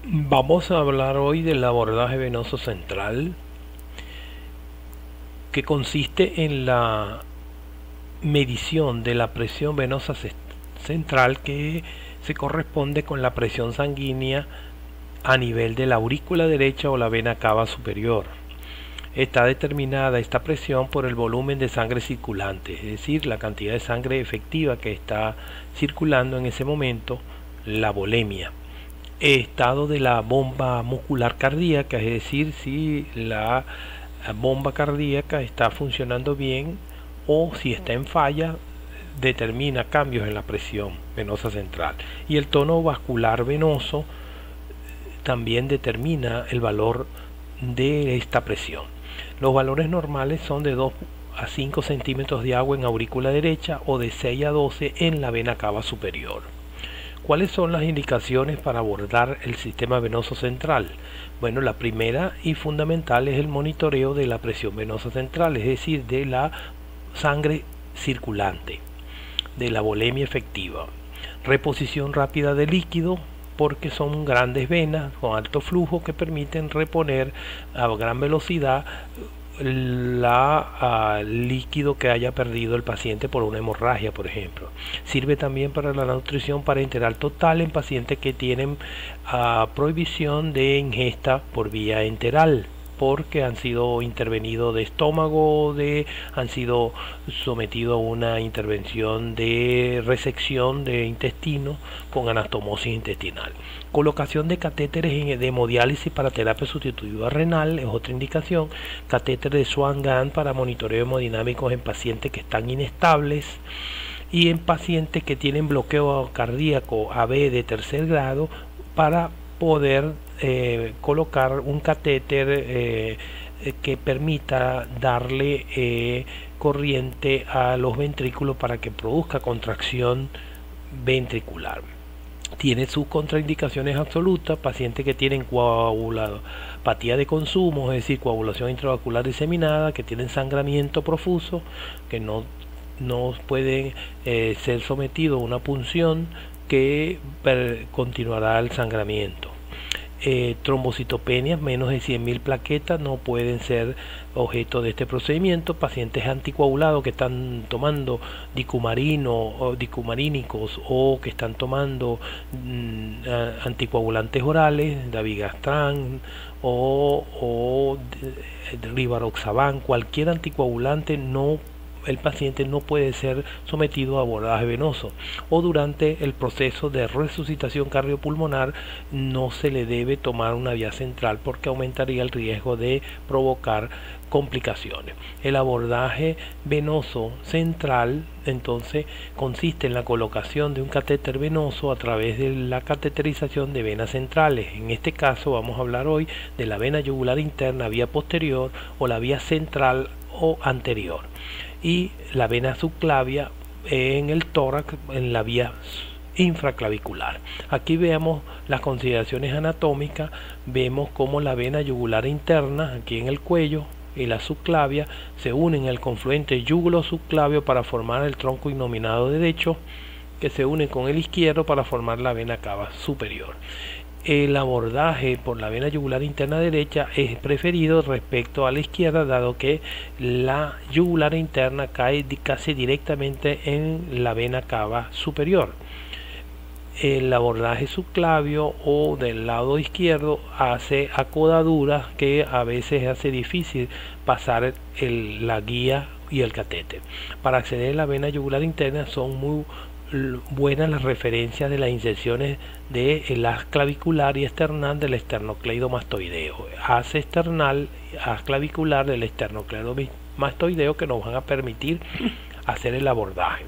Vamos a hablar hoy del abordaje venoso central, que consiste en la medición de la presión venosa central que se corresponde con la presión sanguínea a nivel de la aurícula derecha o la vena cava superior. Está determinada esta presión por el volumen de sangre circulante, es decir, la cantidad de sangre efectiva que está circulando en ese momento, la volemia. Estado de la bomba muscular cardíaca, es decir, si la bomba cardíaca está funcionando bien o si está en falla, determina cambios en la presión venosa central. Y el tono vascular venoso también determina el valor de esta presión. Los valores normales son de 2 a 5 centímetros de agua en aurícula derecha o de 6 a 12 en la vena cava superior. ¿Cuáles son las indicaciones para abordar el sistema venoso central? Bueno, la primera y fundamental es el monitoreo de la presión venosa central, es decir, de la sangre circulante, de la volemia efectiva. Reposición rápida de líquido, porque son grandes venas con alto flujo que permiten reponer a gran velocidad líquido que haya perdido el paciente por una hemorragia, por ejemplo. Sirve también para la nutrición parenteral total en pacientes que tienen prohibición de ingesta por vía enteral, porque han sido intervenidos de estómago, han sido sometidos a una intervención de resección de intestino con anastomosis intestinal. Colocación de catéteres de hemodiálisis para terapia sustitutiva renal es otra indicación. Catéter de Swan-Ganz para monitoreo hemodinámico en pacientes que están inestables y en pacientes que tienen bloqueo cardíaco AB de tercer grado para poder colocar un catéter que permita darle corriente a los ventrículos para que produzca contracción ventricular. Tiene sus contraindicaciones absolutas, pacientes que tienen coagulopatía de consumo, es decir, coagulación intravascular diseminada, que tienen sangramiento profuso, que no pueden ser sometidos a una punción que continuará el sangramiento. Trombocitopenias, menos de 100.000 plaquetas, no pueden ser objeto de este procedimiento. Pacientes anticoagulados que están tomando dicumarino o dicumarínicos o que están tomando anticoagulantes orales, dabigatran o rivaroxaban, cualquier anticoagulante el paciente no puede ser sometido a abordaje venoso, o durante el proceso de resucitación cardiopulmonar no se le debe tomar una vía central porque aumentaría el riesgo de provocar complicaciones. El abordaje venoso central entonces consiste en la colocación de un catéter venoso a través de la cateterización de venas centrales. En este caso vamos a hablar hoy de la vena yugular interna, vía posterior, o la vía central o anterior, y la vena subclavia en el tórax en la vía infraclavicular. Aquí vemos las consideraciones anatómicas. Vemos cómo la vena yugular interna aquí en el cuello y la subclavia se unen en el confluente yugulo-subclavio para formar el tronco innominado derecho, que se une con el izquierdo para formar la vena cava superior. El abordaje por la vena yugular interna derecha es preferido respecto a la izquierda, dado que la yugular interna cae casi directamente en la vena cava superior. El abordaje subclavio o del lado izquierdo hace acodaduras que a veces hace difícil pasar la guía y el catéter. Para acceder a la vena yugular interna son muy buenas las referencias de las inserciones del haz clavicular y esternal del esternocleidomastoideo, haz external, haz clavicular del esternocleidomastoideo, que nos van a permitir hacer el abordaje.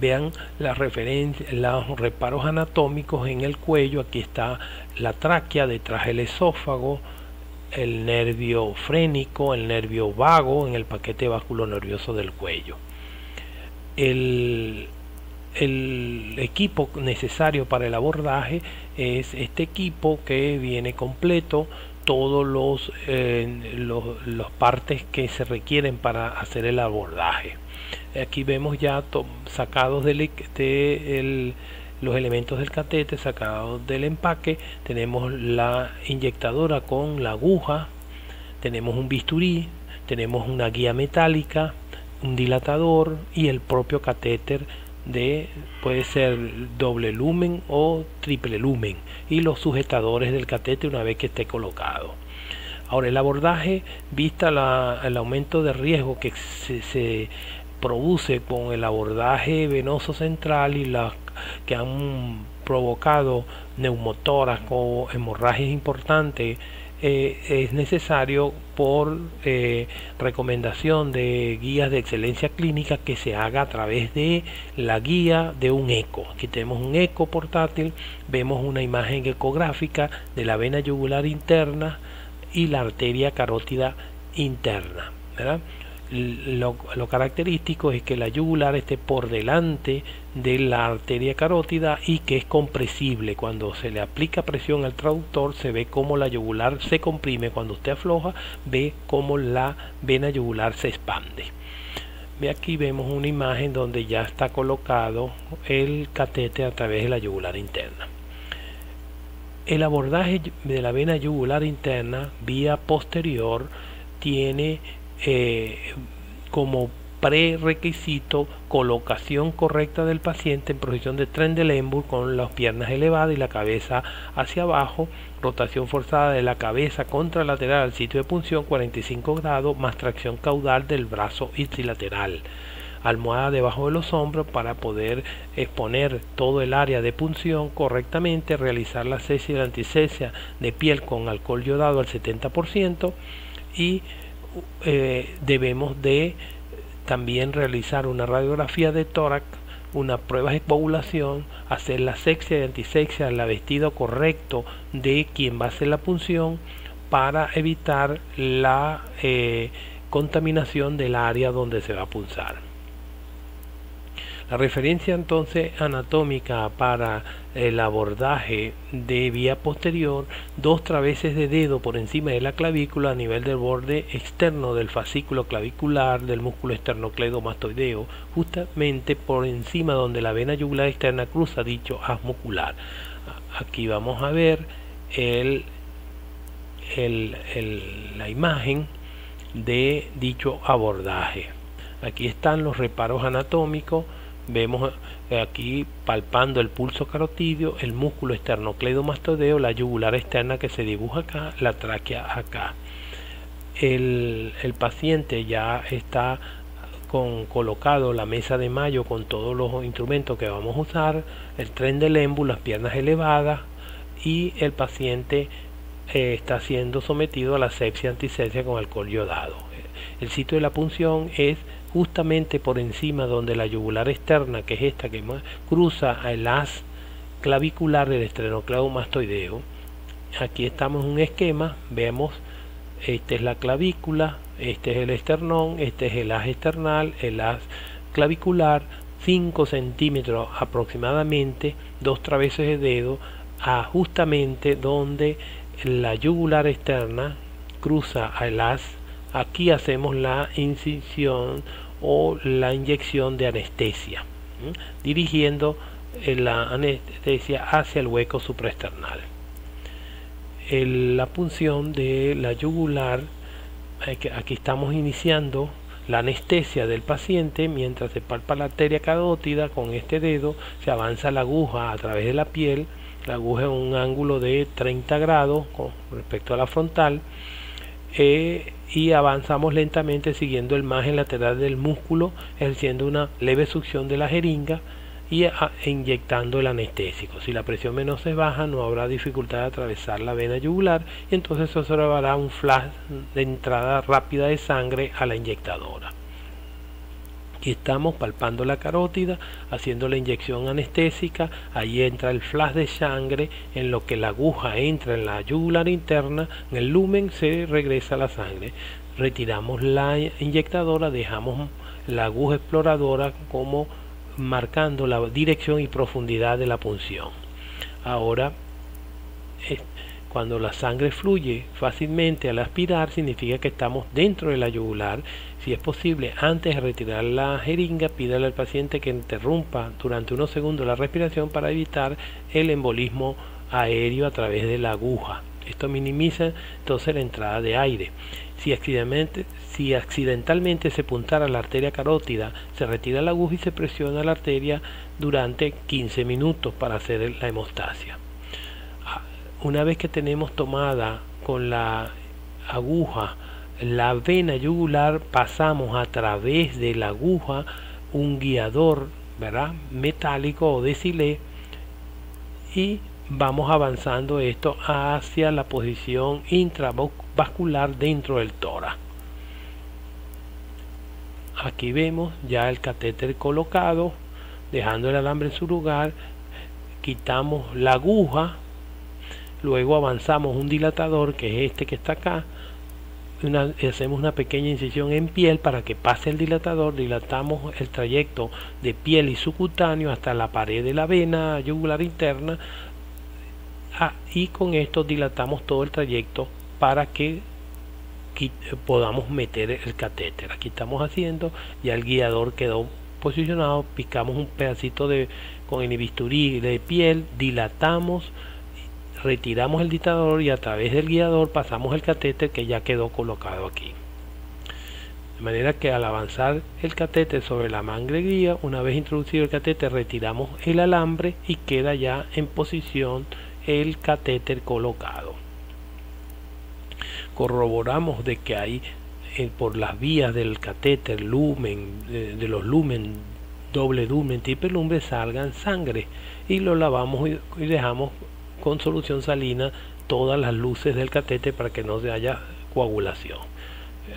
Vean las referencias, los reparos anatómicos en el cuello. Aquí está la tráquea, detrás el esófago, el nervio frénico, el nervio vago en el paquete vasculonervioso del cuello. El equipo necesario para el abordaje es este equipo, que viene completo, todos los partes que se requieren para hacer el abordaje. Aquí vemos ya sacados del los elementos del catéter sacados del empaque. Tenemos la inyectadora con la aguja, tenemos un bisturí, tenemos una guía metálica, un dilatador y el propio catéter puede ser doble lumen o triple lumen, y los sujetadores del catéter una vez que esté colocado. Ahora, el abordaje, vista el aumento de riesgo que se produce con el abordaje venoso central y las que han provocado neumotoras o hemorragias importantes, es necesario, por recomendación de guías de excelencia clínica, que se haga a través de la guía de un eco. Aquí tenemos un eco portátil, vemos una imagen ecográfica de la vena yugular interna y la arteria carótida interna, ¿verdad? Lo característico es que la yugular esté por delante de la arteria carótida y que es compresible. Cuando se le aplica presión al traductor, se ve cómo la yugular se comprime. Cuando usted afloja, ve cómo la vena yugular se expande. Aquí vemos una imagen donde ya está colocado el catéter a través de la yugular interna. El abordaje de la vena yugular interna vía posterior tiene como prerequisito colocación correcta del paciente en posición de Trendelenburg, con las piernas elevadas y la cabeza hacia abajo, rotación forzada de la cabeza contralateral al sitio de punción 45 grados, más tracción caudal del brazo ipsilateral, almohada debajo de los hombros para poder exponer todo el área de punción correctamente, realizar la asepsia y la antisepsia de piel con alcohol yodado al 70%, y debemos de también realizar una radiografía de tórax, una prueba de coagulación, hacer la asepsia y antisepsia, el vestido correcto de quien va a hacer la punción para evitar la contaminación del área donde se va a punzar. La referencia entonces anatómica para el abordaje de vía posterior: 2 traveses de dedo por encima de la clavícula a nivel del borde externo del fascículo clavicular del músculo esternocleidomastoideo, justamente por encima donde la vena yugular externa cruza dicho haz muscular. Aquí vamos a ver la imagen de dicho abordaje. Aquí están los reparos anatómicos. Vemos aquí palpando el pulso carotidio, el músculo esternocleidomastoideo, la yugular externa que se dibuja acá, la tráquea acá. El paciente ya está colocado la mesa de Mayo con todos los instrumentos que vamos a usar, el Trendelenburg, las piernas elevadas, y el paciente está siendo sometido a la asepsia antisepsia con alcohol yodado. El sitio de la punción es justamente por encima donde la yugular externa, que es esta que cruza el haz clavicular del esternocleidomastoideo. Aquí estamos en un esquema, vemos, esta es la clavícula, este es el esternón, este es el haz external, el haz clavicular, 5 centímetros aproximadamente, 2 traveses de dedo, justamente donde la yugular externa cruza el haz. Aquí hacemos la incisión o la inyección de anestesia, dirigiendo la anestesia hacia el hueco supraesternal. La punción de la yugular, aquí estamos iniciando la anestesia del paciente mientras se palpa la arteria carótida. Con este dedo se avanza la aguja a través de la piel, la aguja en un ángulo de 30 grados con respecto a la frontal, y avanzamos lentamente siguiendo el margen lateral del músculo, ejerciendo una leve succión de la jeringa y inyectando el anestésico. Si la presión venosa es baja, no habrá dificultad de atravesar la vena yugular, y entonces se observará un flash de entrada rápida de sangre a la inyectadora. Aquí estamos palpando la carótida, haciendo la inyección anestésica. Ahí entra el flash de sangre, en lo que la aguja entra en la yugular interna, en el lumen se regresa la sangre. Retiramos la inyectadora, dejamos la aguja exploradora como marcando la dirección y profundidad de la punción. Ahora, Cuando la sangre fluye fácilmente al aspirar, significa que estamos dentro de la yugular. Si es posible, antes de retirar la jeringa, pídale al paciente que interrumpa durante unos segundos la respiración para evitar el embolismo aéreo a través de la aguja. Esto minimiza entonces la entrada de aire. Si accidentalmente se puntara la arteria carótida, se retira la aguja y se presiona la arteria durante 15 minutos para hacer la hemostasia. Una vez que tenemos tomada con la aguja la vena yugular, pasamos a través de la aguja un guiador, ¿verdad?, metálico o de silé, y vamos avanzando esto hacia la posición intravascular dentro del tórax. Aquí vemos ya el catéter colocado, dejando el alambre en su lugar, quitamos la aguja, luego avanzamos un dilatador, que es este que está acá, hacemos una pequeña incisión en piel para que pase el dilatador, dilatamos el trayecto de piel y subcutáneo hasta la pared de la vena yugular interna, y con esto dilatamos todo el trayecto para que podamos meter el catéter. Aquí estamos haciendo, ya el guiador quedó posicionado, picamos un pedacito con el bisturí de piel, dilatamos, retiramos el dilatador y a través del guiador pasamos el catéter que ya quedó colocado aquí. De manera que al avanzar el catéter sobre la mangle guía, una vez introducido el catéter, retiramos el alambre y queda ya en posición el catéter colocado. Corroboramos de que hay por las vías del catéter lumen, de los lumen, doble lumen, triple lumen, salgan sangre, y lo lavamos y dejamos con solución salina todas las luces del catéter para que no haya coagulación.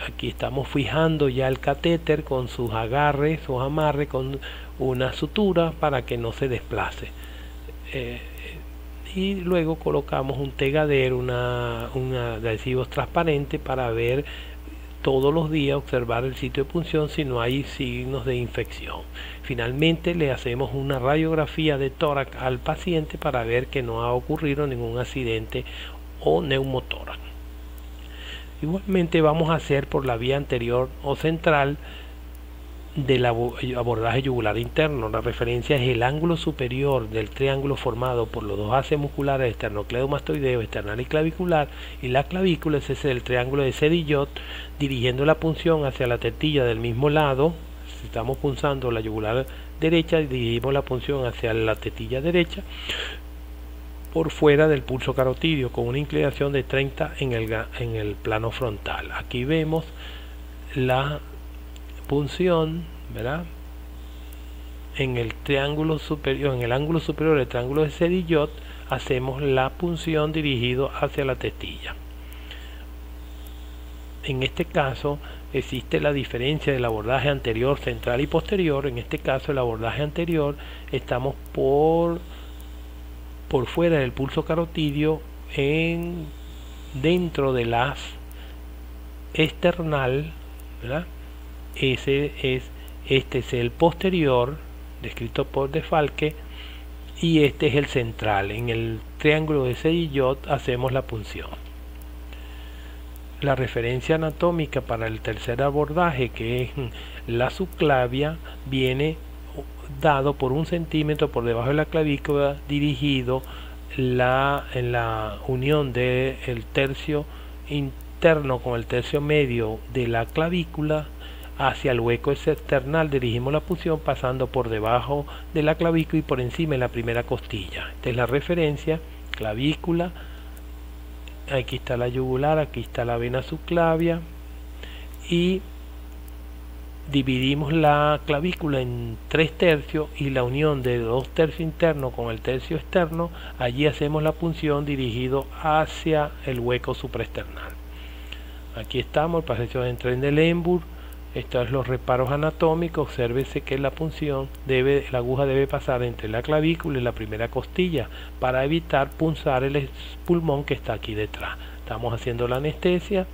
Aquí estamos fijando ya el catéter con sus agarres, sus amarres con una sutura para que no se desplace. Y luego colocamos un tegadero, un adhesivos transparente para ver todos los días, observar el sitio de punción si no hay signos de infección. Finalmente le hacemos una radiografía de tórax al paciente para ver que no ha ocurrido ningún accidente o neumotórax. Igualmente vamos a hacer por la vía anterior o central del abordaje yugular interno. La referencia es el ángulo superior del triángulo formado por los dos haces musculares esternocleidomastoideo, external y clavicular, y la clavícula. Ese es el triángulo de Sedillot, dirigiendo la punción hacia la tetilla del mismo lado. Si estamos punzando la yugular derecha, dirigimos la punción hacia la tetilla derecha por fuera del pulso carotidio, con una inclinación de 30 en el plano frontal. Aquí vemos la punción, ¿verdad?, en el triángulo superior, en el ángulo superior del triángulo de Sedillot, hacemos la punción dirigido hacia la tetilla. En este caso existe la diferencia del abordaje anterior, central y posterior. En este caso el abordaje anterior estamos por fuera del pulso carotidio, dentro del haz external, ¿verdad? Este es el posterior, descrito por Defalque, y este es el central. En el triángulo de Sedillot hacemos la punción. La referencia anatómica para el tercer abordaje, que es la subclavia, viene dado por 1 centímetro por debajo de la clavícula, dirigido en la unión del tercio interno con el tercio medio de la clavícula hacia el hueco external. Dirigimos la punción pasando por debajo de la clavícula y por encima de la primera costilla. Esta es la referencia: clavícula, aquí está la yugular, aquí está la vena subclavia, y dividimos la clavícula en 3/3 y la unión de 2/3 interno con el tercio externo. Allí hacemos la punción dirigido hacia el hueco supraesternal. Aquí estamos, el pasaje de Trendelenburg. Estos son los reparos anatómicos. Obsérvese que la punción la aguja debe pasar entre la clavícula y la primera costilla para evitar punzar el pulmón que está aquí detrás. Estamos haciendo la anestesia.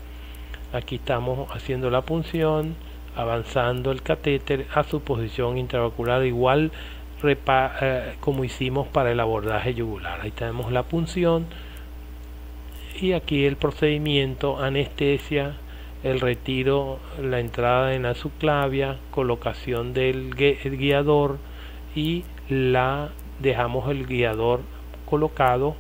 Aquí estamos haciendo la punción, avanzando el catéter a su posición intravascular, igual como hicimos para el abordaje yugular. Ahí tenemos la punción Y aquí el procedimiento: anestesia, el retiro, la entrada en la subclavia, colocación del el guiador, y dejamos el guiador colocado